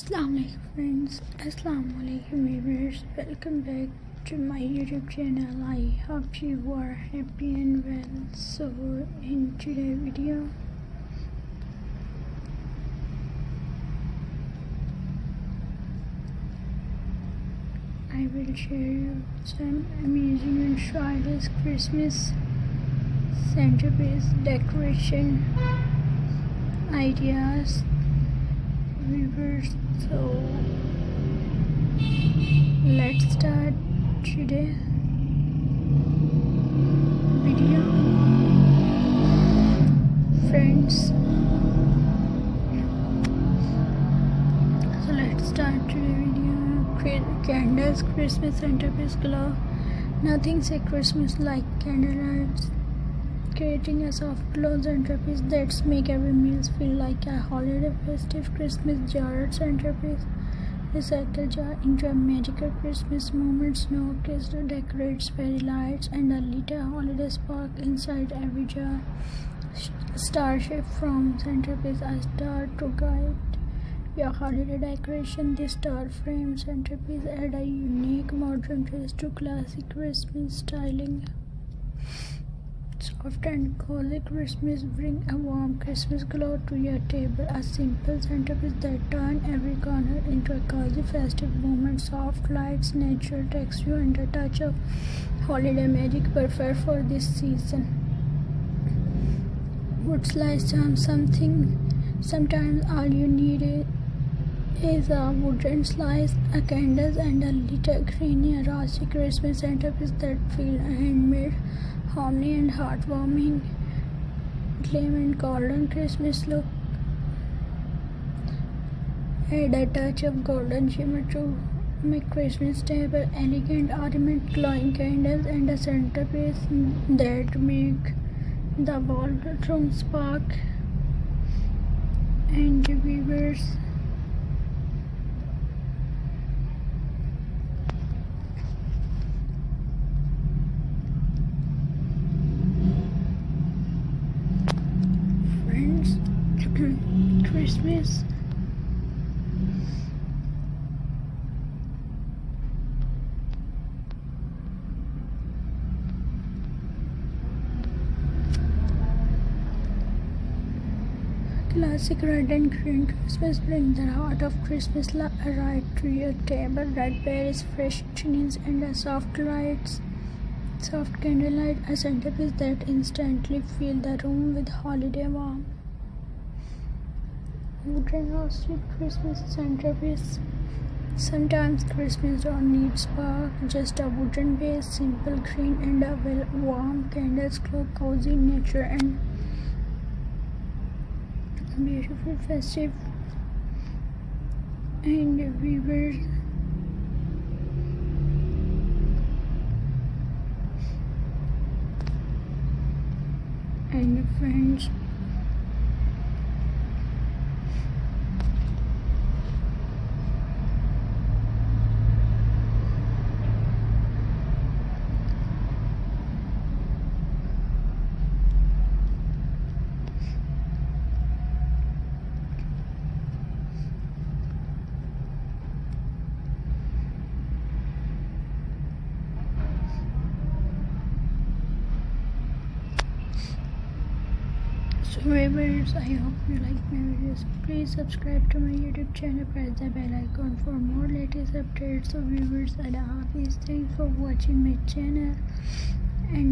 Assalamualaikum friends, Assalamualaikum viewers, welcome back to my YouTube channel. I hope you are happy and well. So in today's video I will share you some amazing and stylish Christmas centerpiece decoration ideas viewers. So let's start today video friends. So let's start today video. Candles, Christmas centerpiece glow. Nothing says Christmas like candlelights, creating a soft glow centerpiece that make every meal feel like a holiday festive. Christmas jar centerpiece. Recycle jar into a magical Christmas moment. Snow crystal decorates fairy lights and a little holiday spark inside every jar. Star shape from centerpiece, a star to guide your holiday decoration. This star frame centerpiece add a unique modern twist to classic Christmas styling. Soft and cozy Christmas bring a warm Christmas glow to your table. A simple centerpiece that turn every corner into a cozy festive moment. Soft lights, natural texture, and a touch of holiday magic, perfect for this season. Wood slice charm. Sometimes all you need is a wooden slice, a candle, and a little greeny rosy Christmas centerpiece that feel handmade, homely and heartwarming. Glam and golden Christmas look. Add a touch of golden shimmer to make Christmas table elegant. Ornament glowing candles and a centerpiece that make the ballroom spark. And viewers, Christmas classic red and green Christmas bring the heart of Christmas right to your table. Red berries, fresh chilies, and a soft candlelight, a centerpiece that instantly fill the room with holiday warmth. Wooden roasted Christmas centerpiece. Sometimes Christmas don't need spark, just a wooden base, simple green, and a warm candles glow cozy nature and beautiful festive. And viewers, and friends, so viewers, I hope you like my videos. Please subscribe to my YouTube channel, press the bell icon for more latest updates. So viewers, Allah Hafiz, thanks for watching my channel. And